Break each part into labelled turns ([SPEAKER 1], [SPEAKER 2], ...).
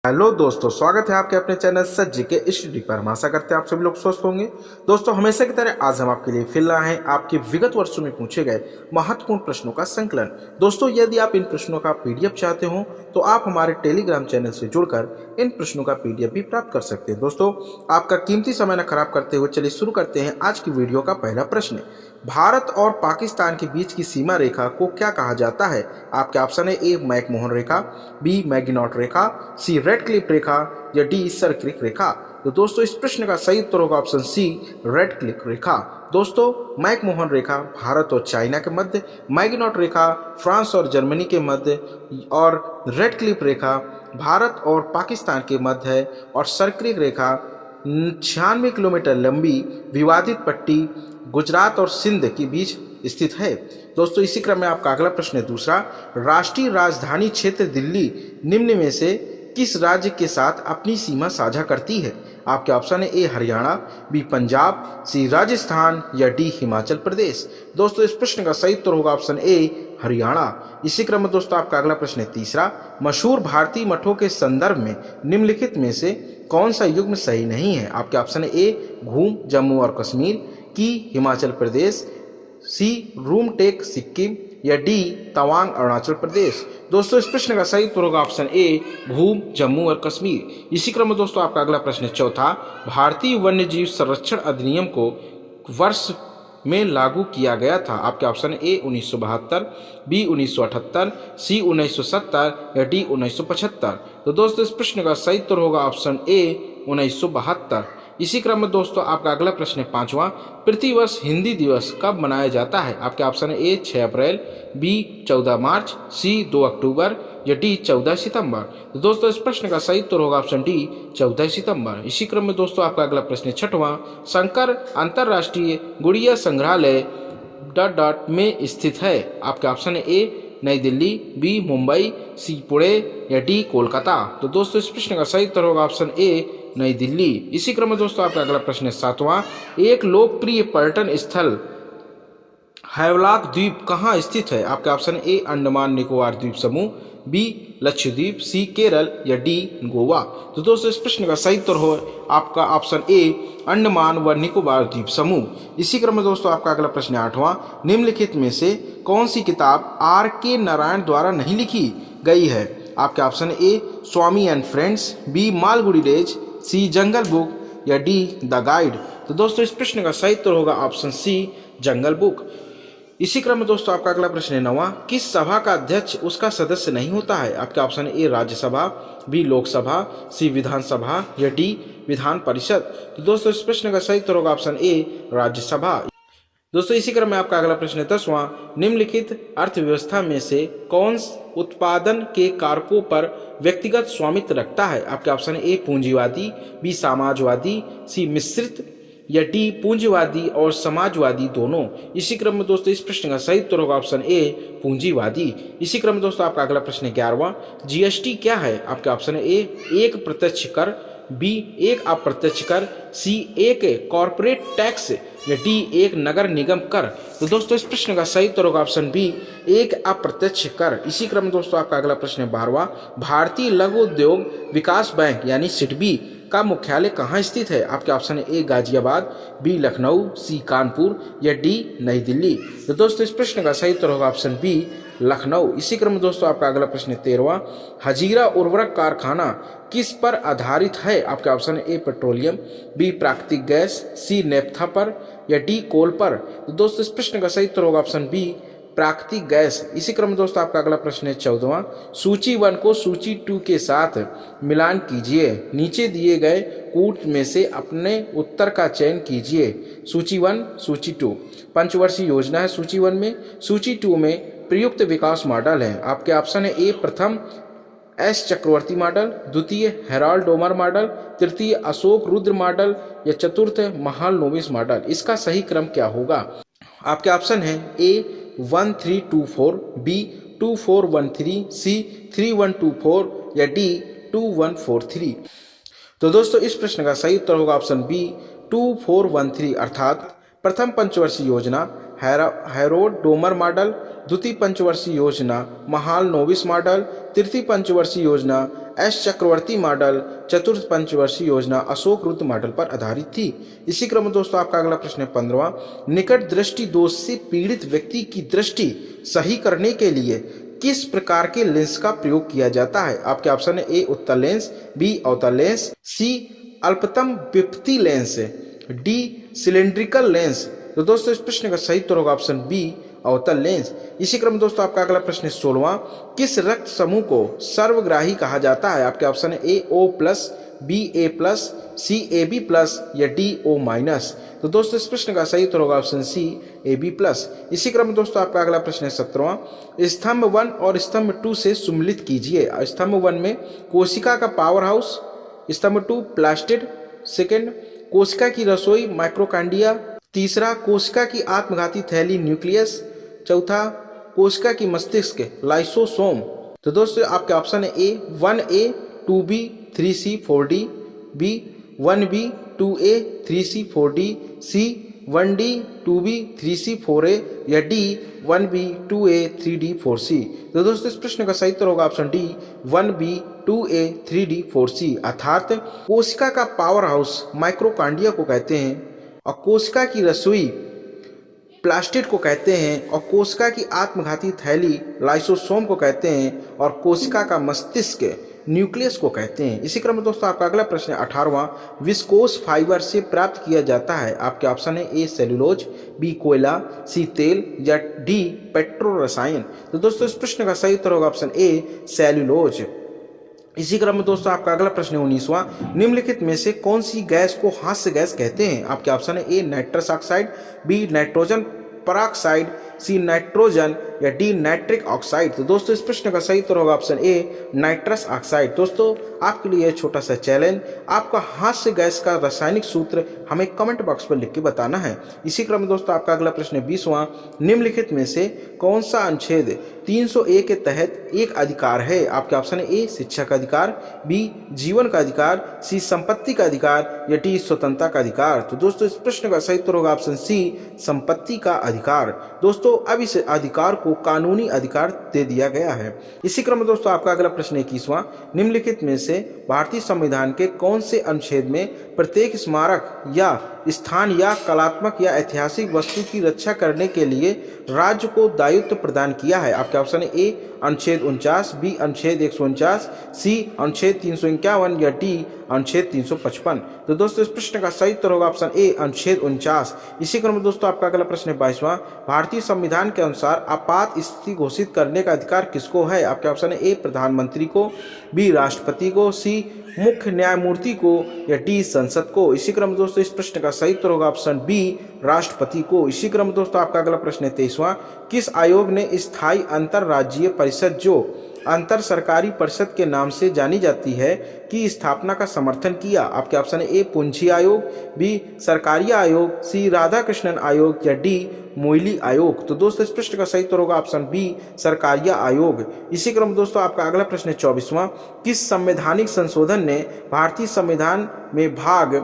[SPEAKER 1] Hello दोस्तों, स्वागत है आपके अपने चैनल सच जी के स्टडी पर। हम आशा करते हैं आप सभी लोग स्वस्थ होंगे। दोस्तों, हमेशा की तरह आज हम आपके लिए फिर लाए हैं आपके विगत वर्षों में पूछे गए महत्वपूर्ण प्रश्नों का संकलन। दोस्तों, यदि आप इन प्रश्नों का पीडीएफ चाहते हो तो आप हमारे टेलीग्राम चैनल से जुड़कर इन प्रश्नों का पीडीएफ भी प्राप्त कर सकते हैं। दोस्तों, आपका कीमती समय न खराब करते हुए चलिए शुरू करते हैं आज की वीडियो का पहला प्रश्न। भारत और पाकिस्तान के बीच की सीमा रेखा को क्या कहा जाता है? आपके ऑप्शन है ए मैकमोहन रेखा, बी मैगिनॉट रेखा, सी रेडक्लिफ रेखा या डी सर्क्रिक रेखा। तो दोस्तों, इस प्रश्न का सही उत्तर होगा ऑप्शन सी रेडक्लिफ रेखा। दोस्तों, मैकमोहन रेखा भारत और चाइना के मध्य, मैगिनॉट रेखा फ्रांस और जर्मनी के मध्य और रेडक्लिफ रेखा भारत और पाकिस्तान के मध्य है और सर्क्रिक रेखा 96 किलोमीटर लंबी विवादित पट्टी गुजरात और सिंध के बीच स्थित है। दोस्तों, इसी क्रम में आपका अगला प्रश्न है दूसरा। राष्ट्रीय राजधानी क्षेत्र दिल्ली निम्न में से किस राज्य के साथ अपनी सीमा साझा करती है? आपके ऑप्शन है ए हरियाणा, बी पंजाब, सी राजस्थान या डी हिमाचल प्रदेश। दोस्तों, इस प्रश्न का सही उत्तर होगा ऑप्शन ए हरियाणा। इसी क्रम में दोस्तों आपका अगला प्रश्न है तीसरा। मशहूर भारतीय मठों के संदर्भ में निम्नलिखित में से कौन सा युग्म सही नहीं है? आपके ऑप्शन है ए घूम जम्मू और कश्मीर, की हिमाचल प्रदेश, सी रूमटेक सिक्किम या डी तवांग अरुणाचल प्रदेश। दोस्तों, इस प्रश्न का सही उत्तर होगा ऑप्शन ए भूम जम्मू और कश्मीर। इसी क्रम में दोस्तों आपका अगला प्रश्न चौथा। भारतीय वन्यजीव संरक्षण अधिनियम को वर्ष में लागू किया गया था? आपके ऑप्शन ए 1972, बी 1978, सी 1970 या डी 1975। तो दोस्तों, इस प्रश्न का सही उत्तर होगा ऑप्शन ए 1972। इसी क्रम में दोस्तों आपका अगला प्रश्न है पांचवा। प्रतिवर्ष हिंदी दिवस कब मनाया जाता है? आपके ऑप्शन है ए 6 अप्रैल, बी 14 मार्च, सी 2 अक्टूबर या डी 14 सितंबर। तो दोस्तों, इस प्रश्न का सही उत्तर होगा ऑप्शन डी 14 सितंबर। इसी क्रम में दोस्तों आपका अगला प्रश्न छठवां। शंकर अंतर्राष्ट्रीय गुड़िया संग्रहालय डॉट डॉट में स्थित है? आपके ऑप्शन है ए नई दिल्ली, बी मुंबई, सी पुणे या डी कोलकाता। तो दोस्तों, इस प्रश्न का सही उत्तर होगा ऑप्शन ए नई दिल्ली। इसी क्रम में दोस्तों आपका अगला प्रश्न है सातवां। एक लोकप्रिय पर्यटन स्थल हैवलॉक द्वीप कहाँ स्थित है? आपके ऑप्शन ए अंडमान निकोबार द्वीप समूह, बी लक्षद्वीप, सी केरल या डी गोवा। तो दोस्तों, इस प्रश्न का सही उत्तर हो आपका ऑप्शन ए अंडमान व निकोबार द्वीप समूह। इसी क्रम में दोस्तों आपका अगला प्रश्न आठवां। निम्नलिखित में से कौन सी किताब आर के नारायण द्वारा नहीं लिखी गई है? आपके option A Swami and friends, B Malgudi days, C jungle book या डी द गाइड। तो दोस्तों, इस प्रश्न का सही उत्तर होगा ऑप्शन सी जंगल बुक। इसी क्रम में दोस्तों आपका अगला प्रश्न है नौवां। किस सभा का अध्यक्ष उसका सदस्य नहीं होता है? आपके ऑप्शन है ए राज्यसभा, बी लोकसभा, सी विधानसभा या डी विधान परिषद। तो दोस्तों, इस प्रश्न का सही उत्तर होगा ऑप्शन ए राज्यसभा। दोस्तों, इसी क्रम में आपका अगला प्रश्न है 10वां। निम्नलिखित अर्थव्यवस्था में से कौन उत्पादन के कारकों पर व्यक्तिगत स्वामित्व रखता है? आपके ऑप्शन है ए पूंजीवादी, बी समाजवादी, सी मिश्रित या डी पूंजीवादी और समाजवादी दोनों। इसी क्रम में दोस्तों इस प्रश्न का सही उत्तर होगा ऑप्शन ए पूंजीवादी। इसी क्रम में दोस्तों आपका अगला प्रश्न है 11वां। जीएसटी क्या है? आपके ऑप्शन है ए एक प्रत्यक्ष कर, बी एक अप्रत्यक्ष कर, सी एक कॉर्पोरेट टैक्स या डी एक नगर निगम कर। तो दोस्तों, इस प्रश्न का सही उत्तर होगा ऑप्शन बी एक अप्रत्यक्ष कर। इसी क्रम में दोस्तों आपका अगला प्रश्न है 12वां। भारतीय लघु उद्योग विकास बैंक यानी सिडबी का मुख्यालय कहाँ स्थित है? आपके ऑप्शन है ए गाजियाबाद, बी लखनऊ, सी कानपुर या डी नई दिल्ली। तो दोस्तों, इस प्रश्न का सही उत्तर होगा ऑप्शन बी लखनऊ। इसी क्रम में दोस्तों आपका अगला प्रश्न है 13वां। हजीरा उर्वरक कारखाना किस पर आधारित है? आपके ऑप्शन है ए पेट्रोलियम, बी प्राकृतिक गैस, सी नेफ्था पर या डी कोल पर। तो दोस्तों, इस प्रश्न का सही उत्तर होगा ऑप्शन बी प्राकृतिक गैस। इसी क्रम में दोस्तों आपका अगला प्रश्न है 14वां। सूची 1 को सूची 2 के साथ मिलान कीजिए। नीचे दिए गए कूट में से अपने उत्तर का चयन कीजिए। सूची 1, सूची 2 पंचवर्षीय योजना है। सूची 1 में, सूची 2 में प्रयुक्त विकास मॉडल है। आपके ऑप्शन है ए प्रथम एस चक्रवर्ती मॉडल, द्वितीय हेराल्ड डोमर मॉडल, तृतीय अशोक रुद्र मॉडल या चतुर्थ महालनोबिस मॉडल। इसका सही क्रम क्या होगा? आपके ऑप्शन है ए 1324, बी 2413, सी 3124 या डी 2143। तो दोस्तों, इस प्रश्न का सही उत्तर होगा ऑप्शन बी 2413 अर्थात प्रथम पंचवर्षीय योजना, हैरोल्ड डोमर मॉडल, द्वितीय पंचवर्षीय योजना महाल नोविस मॉडल, तृतीय पंचवर्षीय योजना एस चक्रवर्ती मॉडल, चतुर्थ पंचवर्षीय योजना अशोक रुद्र मॉडल पर आधारित थी। इसी क्रम में दोस्तों आपका अगला प्रश्न है 15वां, निकट दृष्टि दोष से पीड़ित व्यक्ति की दृष्टि सही करने के लिए किस प्रकार के लेंस का प्रयोग किया जाता है? आपके ऑप्शन है ए उत्तल लेंस, बी अवतल लेंस, सी अल्पतम विपत्ति लेंस, डी सिलेंड्रिकल लेंस। तो दोस्तों इस प्रश्न का सही उत्तर होगा ऑप्शन बी अवतल लेंस। इसी क्रम में दोस्तों आपका अगला प्रश्न है 16वां, किस रक्त समूह को सर्वग्राही कहा जाता है? आपके ऑप्शन है A O plus, B A plus, C A B plus या डी ओ माइनस। तो दोस्तों इस प्रश्न का सही उत्तर होगा option C A B plus. इसी क्रम में दोस्तों आपका अगला प्रश्न है 17वां, स्तंभ 1 और स्तंभ 2 से सुमेलित कीजिए। स्तंभ 1 में कोशिका का पावर हाउस, स्तंभ 2 प्लास्टिड, सेकेंड कोशिका की रसोई माइक्रोकांडिया, तीसरा कोशिका की आत्मघाती थैली न्यूक्लियस, चौथा कोशिका की मस्तिष्क लाइसोसोम। तो दोस्तों आपके ऑप्शन है ए 1A 2B 3C 4D, B 1B 2A 3C 4D, सी 1D 2B 3C 4A या D 1B 2A 3D 4C। तो दोस्तों इस प्रश्न का सही उत्तर होगा option D 1B 2A 3D 4C। अर्थात कोशिका का पावर हाउस माइक्रोकांडिया को कहते हैं और कोशिका की रसोई प्लास्टिड को कहते हैं और कोशिका की आत्मघाती थैली लाइसोसोम को कहते हैं और कोशिका का मस्तिष्क न्यूक्लियस को कहते हैं। इसी क्रम में दोस्तों आपका अगला प्रश्न है 18वां, विस्कोस फाइबर से प्राप्त किया जाता है। आपके ऑप्शन है ए सेल्यूलोज, बी कोयला, सी तेल या डी पेट्रो रसायन। तो दोस्तों इस प्रश्न का सही उत्तर होगा ऑप्शन ए सेल्यूलोज। इसी क्रम में दोस्तों आपका अगला प्रश्न है 19वां, निम्नलिखित में से कौन सी गैस को हास्य गैस कहते हैं? आपके ऑप्शन है A nitrous oxide, B nitrogen peroxide, C nitrogen या डी नाइट्रिक ऑक्साइड। तो दोस्तों इस प्रश्न का सही उत्तर होगा ऑप्शन ए नाइट्रस ऑक्साइड। दोस्तों आपके लिए छोटा सा चैलेंज, आपका हास्य गैस का रासायनिक सूत्र हमें कमेंट बॉक्स पर लिख के बताना है। इसी क्रम में दोस्तों आपका अगला प्रश्न है 20वां, निम्नलिखित में से कौन सा अनुच्छेद 300A के तहत एक अधिकार है? आपके ऑप्शन है ए शिक्षा का अधिकार, बी जीवन का अधिकार, सी संपत्ति का अधिकार या डी स्वतंत्रता का अधिकार। तो दोस्तों इस प्रश्न का सही उत्तर होगा ऑप्शन सी संपत्ति का अधिकार। दोस्तों अब इस अधिकार को कानूनी अधिकार दे दिया गया है। इसी क्रम में दोस्तों आपका अगला प्रश्न 21वां, निम्नलिखित में से भारतीय संविधान के कौन से अनुच्छेद में प्रत्येक स्मारक या स्थान या कलात्मक या ऐतिहासिक वस्तु की रक्षा करने के लिए राज्य को दायित्व प्रदान किया है? आपके ऑप्शन है ए अनुच्छेद 49, बी अनुच्छेद 149, सी अनुच्छेद 351 या डी अनुच्छेद 355। तो दोस्तों इस प्रश्न का सही उत्तर होगा ऑप्शन ए अनुच्छेद 49। इसी क्रम में दोस्तों आपका अगला प्रश्न है 22वां, भारतीय संविधान के अनुसार आपात स्थिति घोषित करने का अधिकार किसको है? आपके ऑप्शन है ए प्रधानमंत्री को, बी राष्ट्रपति को, सी मुख्य न्यायमूर्ति को या डी संसद को। इसी क्रम में दोस्तों इस प्रश्न का सही उत्तर होगा ऑप्शन बी राष्ट्रपति को। इसी क्रम में दोस्तों आपका अगला प्रश्न है 23वां, किस आयोग ने स्थायी अंतरराज्यीय परिषद जो अंतर सरकारी परिषद के नाम से जानी जाती है की स्थापना का समर्थन किया? आपके ऑप्शन है ए पूंजी आयोग, बी सरकारिया आयोग, सी राधाकृष्णन आयोग या डी मोइली आयोग। तो दोस्तों इस प्रश्न का सही उत्तर होगा ऑप्शन बी सरकारिया आयोग। इसी क्रम में दोस्तों आपका अगला प्रश्न है 24वां, किस संवैधानिक संशोधन ने भारतीय संविधान में भाग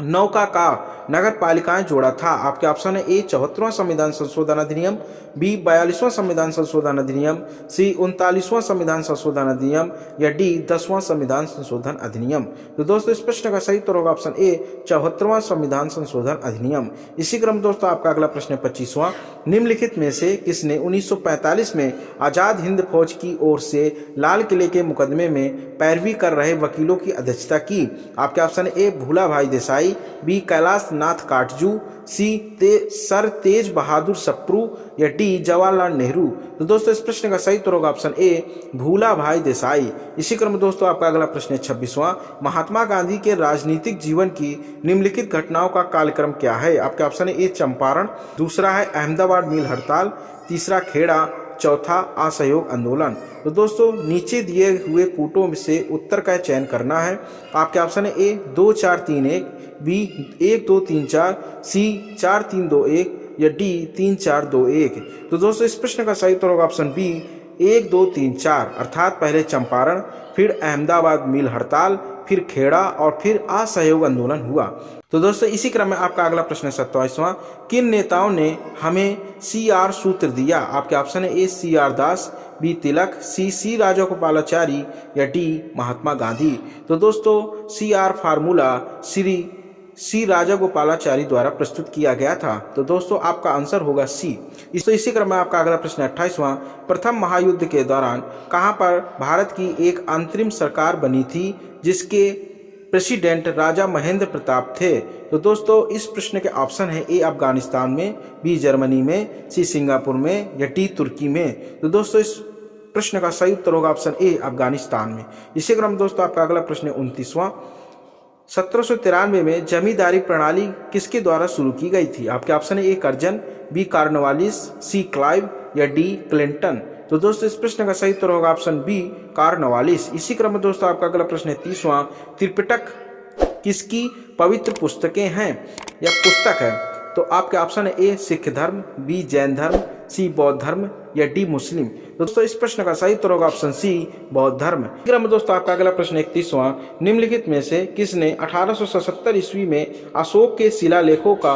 [SPEAKER 1] 9 का नगर पालिकाएं जोड़ा था? आपके ऑप्शन है ए 74वां संविधान संशोधन अधिनियम, बी 42वां संविधान संशोधन अधिनियम, सी 39वां संविधान संशोधन अधिनियम या डी 10वां संविधान संशोधन अधिनियम। तो दोस्तों इस प्रश्न का सही उत्तर होगा ऑप्शन ए 74वां संविधान संशोधन अधिनियम। इसी क्रम दोस्तों आपका अगला प्रश्न है 25वां, निम्नलिखित में से किसने 1945 में आजाद हिंद फौज की ओर से लाल किले के मुकदमे में पैरवी कर रहे वकीलों की अध्यक्षता की? आपके ऑप्शन है ए भूला भाई देसाई, बी कैलाश नाथ काटजू, सी सर तेज बहादुर सप्रू या डी जवाहरलाल नेहरू। तो दोस्तों इस प्रश्न का सही उत्तर होगा ऑप्शन ए भूला भाई देसाई। इसी क्रम में दोस्तों आपका अगला प्रश्न है 26वां, महात्मा गांधी के राजनीतिक जीवन की निम्नलिखित घटनाओं का कालक्रम क्या है? आपके ऑप्शन है ए चंपारण, दूसरा है अहमदाबाद मिल हड़ताल, तीसरा खेड़ा, चौथा असहयोग आंदोलन। तो दोस्तों नीचे दिए हुए कूटों में से उत्तर का चयन करना है। आपके ऑप्शन है ए 2 4 3 1, बी 1 2 3 4, सी 4 3 2 1 या डी 3 4 2 1। तो दोस्तों इस प्रश्न का सही उत्तर होगा ऑप्शन बी 1 2 3 4, अर्थात पहले चंपारण, फिर अहमदाबाद मिल हड़ताल, फिर खेड़ा और फिर असहयोग आंदोलन हुआ। तो दोस्तों इसी क्रम में आपका अगला प्रश्न है 27वां, किन नेताओं ने हमें CR सूत्र दिया? आपके ऑप्शन है ए CR दास, बी तिलक, सी राजागोपालाचारी या डी महात्मा गांधी। तो दोस्तों CR फार्मूला श्री सी राजागोपालाचारी द्वारा प्रस्तुत किया गया था। तो दोस्तों आपका आंसर होगा सी। इसी क्रम में आपका अगला प्रश्न 28वां, प्रथम महायुद्ध के दौरान कहां पर भारत की एक अंतरिम सरकार बनी थी जिसके प्रेसिडेंट राजा महेंद्र प्रताप थे? तो दोस्तों इस प्रश्न के ऑप्शन है ए अफगानिस्तान में, बी जर्मनी में, सी सिंगापुर में या डी तुर्की में। तो दोस्तों इस प्रश्न का सही उत्तर होगा ऑप्शन ए अफगानिस्तान में। इसी क्रम में दोस्तों आपका अगला प्रश्न है 29वां, 1793 में जमींदारी प्रणाली किसके द्वारा शुरू की गई थी? आपके ऑप्शन है ए कर्जन, बी कार्नवालिस, सी क्लाइव या डी क्लिंटन। तो दोस्तों इस प्रश्न का सही उत्तर होगा ऑप्शन बी कार्नवालिस। इसी क्रम में दोस्तों आपका अगला प्रश्न है 30वां, त्रिपिटक किसकी पवित्र पुस्तकें हैं या पुस्तक है? तो आपके ऑप्शन है ए सिख धर्म, बी जैन धर्म, सी बौद्ध धर्म या डी मुस्लिम। दोस्तों इस प्रश्न का सही उत्तर होगा ऑप्शन सी बौद्ध धर्म। में दोस्तों आपका अगला प्रश्न 31वां, निम्नलिखित में से किसने 1877 ईस्वी में अशोक के शिलालेखों का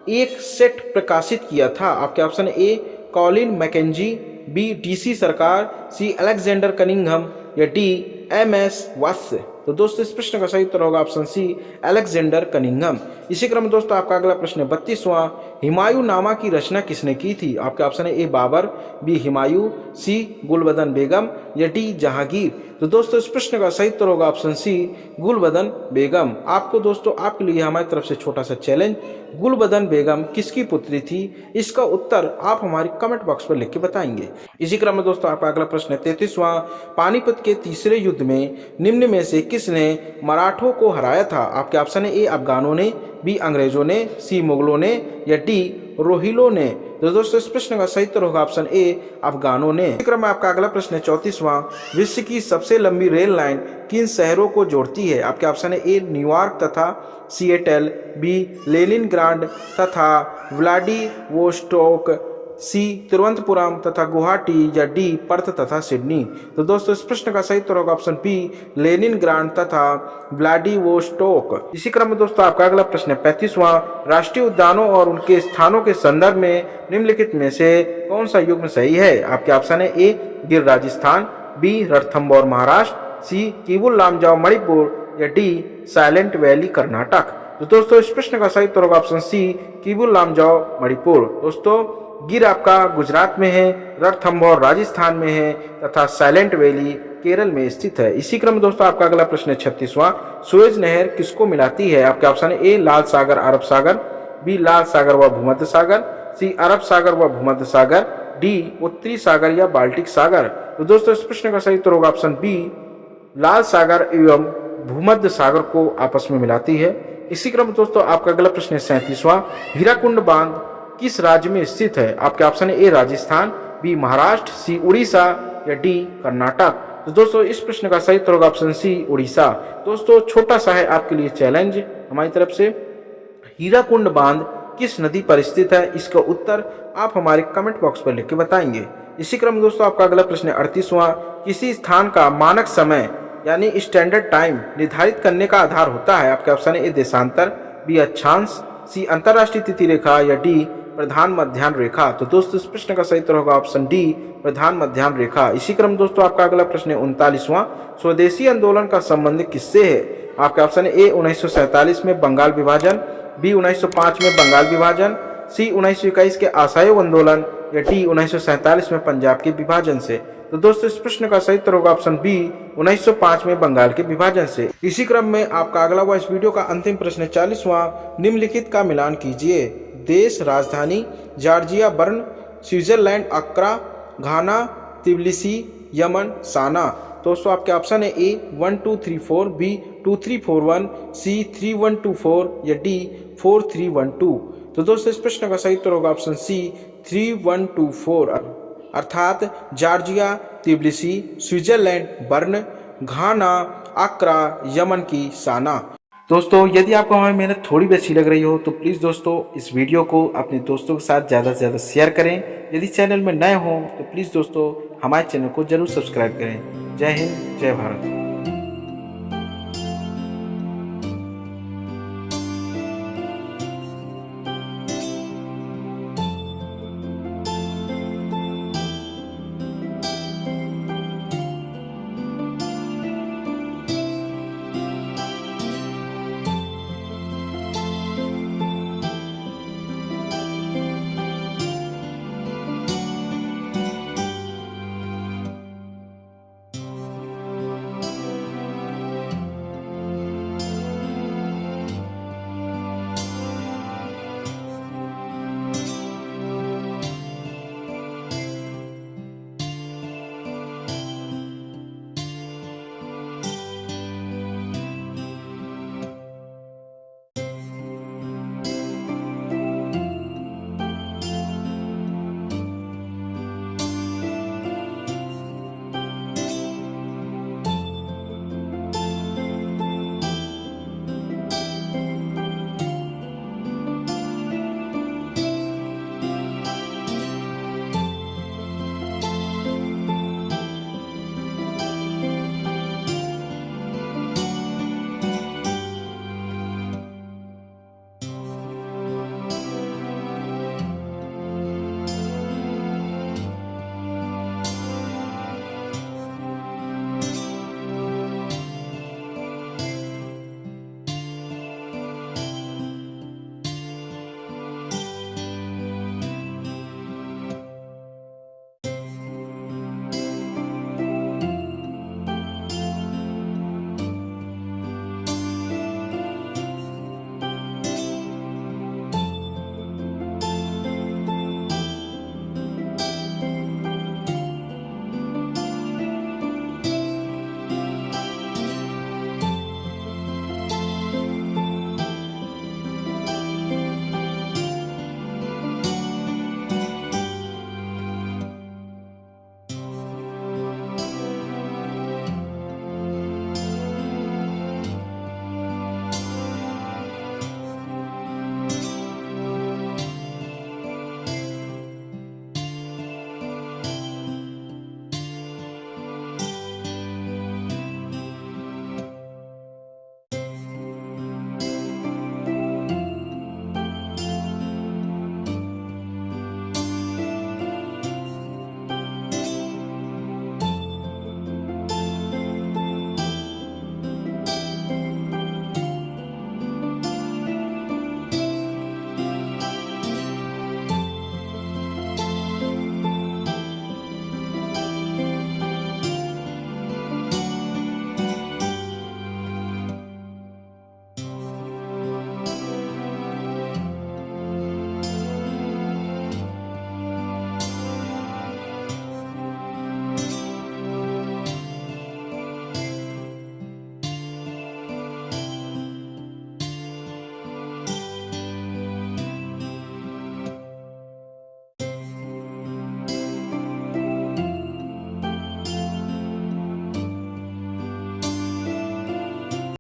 [SPEAKER 1] एक सेट प्रकाशित किया था? आपके option A Colin Mackenzie, B DC Sarkar, C Alexander Cunningham या डी MS वात्स। तो दोस्तों इस प्रश्न का सही उत्तर होगा ऑप्शन सी अलेक्जेंडर कनिंघम। इसी क्रम में दोस्तों आपका अगला प्रश्न है 32वां, हुमायूं नामा की रचना किसने की थी? आपके ऑप्शन है ए बाबर, बी हुमायूं, सी गुलबदन बेगम या डी जहांगीर। तो दोस्तों इस प्रश्न का सही उत्तर होगा ऑप्शन सी गुलबदन बेगम। आपको दोस्तों आपके लिए हमारी तरफ से छोटा सा चैलेंज, गुलबदन बेगम किसकी पुत्री थी? इसका उत्तर आप हमारी कमेंट बॉक्स पर लिख के बताएंगे। इसी क्रम में दोस्तों आपका अगला प्रश्न है 33वां, पानीपत के तीसरे युद्ध में निम्न में से किसने मराठों को हराया था? आपके ऑप्शन है ए अफगानों ने, बी अंग्रेजों ने, सी मुगलों ने या डी रोहिलों ने। तो दोस्तों इस प्रश्न का सही उत्तर होगा ऑप्शन ए अफगानों ने। क्रम में आपका अगला प्रश्न है 34वां, विश्व की सबसे लंबी रेल लाइन किन शहरों को जोड़ती है? आपके ऑप्शन है ए न्यूयॉर्क तथा सिएटल, बी लेनिनग्राड तथा व्लादिवोस्टोक, सी तिरुवनंतपुरम तथा गुवाहाटी या डी पर्थ तथा सिडनी। तो दोस्तों इस प्रश्न का सही उत्तर होगा ऑप्शन बी लेनिनग्राड तथा व्लादिवोस्टोक। इसी क्रम में दोस्तों आपका अगला प्रश्न है 35वां, राष्ट्रीय उद्यानों और उनके स्थानों के संदर्भ में निम्नलिखित में से कौन सा युग्म सही है? आपके ऑप्शन है ए गिर राजस्थान, बी रणथंभौर महाराष्ट्र, सी किबुल लामजाओ मणिपुर या डी साइलेंट वैली कर्नाटक। तो दोस्तों इस प्रश्न का सही उत्तर होगा ऑप्शन सी किबुल लामजाओ मणिपुर। दोस्तों गिर आपका गुजरात में है, रणथंभौर राजस्थान में है तथा साइलेंट वैली केरल में स्थित है। इसी क्रम में दोस्तों आपका अगला प्रश्न है 36वां, सुएज नहर किसको मिलाती है? आपके ऑप्शन है ए लाल सागर अरब सागर, बी लाल सागर व भूमध्य सागर, सी अरब सागर व भूमध्य सागर, डी उत्तरी सागर या बाल्टिक सागर। तो दोस्तों इस प्रश्न का सही उत्तर होगा ऑप्शन बी लाल सागर एवं भूमध्य सागर को आपस में मिलाती है। इसी क्रम में दोस्तों आपका अगला प्रश्न है 37वां, हीराकुंड बांध किस राज्य में स्थित है? आपके ऑप्शन है ए राजस्थान, बी महाराष्ट्र, सी उड़ीसा या डी कर्नाटक। तो दोस्तों इस प्रश्न का सही उत्तर होगा ऑप्शन सी उड़ीसा। दोस्तों छोटा सा है आपके लिए चैलेंज हमारी तरफ से, हीराकुंड बांध किस नदी पर स्थित है? इसका उत्तर आप हमारे कमेंट बॉक्स पर लिख के बताएंगे। इसी क्रम में दोस्तों आपका अगला प्रश्न है 38वां, किसी स्थान का मानक समय यानी स्टैंडर्ड टाइम निर्धारित करने का आधार होता है? आपके ऑप्शन है ए देशांतर, बी अक्षांश, सी अंतरराष्ट्रीय तिथि रेखा या डी प्रधान मध्याह्न रेखा। तो दोस्तों इस प्रश्न का सही उत्तर होगा ऑप्शन डी प्रधान मध्याह्न रेखा। इसी क्रम दोस्तों आपका अगला प्रश्न है 39वां, स्वदेशी आंदोलन का संबंध किससे है? आपके ऑप्शन है ए 1947 में बंगाल विभाजन, बी 1905 में बंगाल विभाजन, सी 1921 के असहयोग आंदोलन या डी 1947 में पंजाब के विभाजन से। तो दोस्तों इस प्रश्न का सही उत्तर होगा ऑप्शन बी 1905 में बंगाल के विभाजन से। इसी क्रम में आपका अगला व इस वीडियो का अंतिम प्रश्न है 40वां, निम्नलिखित का मिलान कीजिए। देश राजधानी जॉर्जिया बर्न, स्विट्जरलैंड अक्रा, घाना तिबिलिसी, यमन साना। दोस्तों आपके ऑप्शन है ए 1234, बी 2341, सी 3124 या डी 4312। तो दोस्तों इस प्रश्न का सही उत्तर होगा ऑप्शन सी 3124 अर्थात जॉर्जिया तिबिलिसी, स्विट्जरलैंड बर्न, घाना अक्रा, यमन की साना। दोस्तों यदि आपको हमारी मेहनत थोड़ी भी अच्छी लग रही हो तो प्लीज़ दोस्तों इस वीडियो को अपने दोस्तों के साथ ज़्यादा से ज़्यादा शेयर करें। यदि चैनल में नए हो तो प्लीज़ दोस्तों हमारे चैनल को जरूर सब्सक्राइब करें। जय हिंद, जय भारत।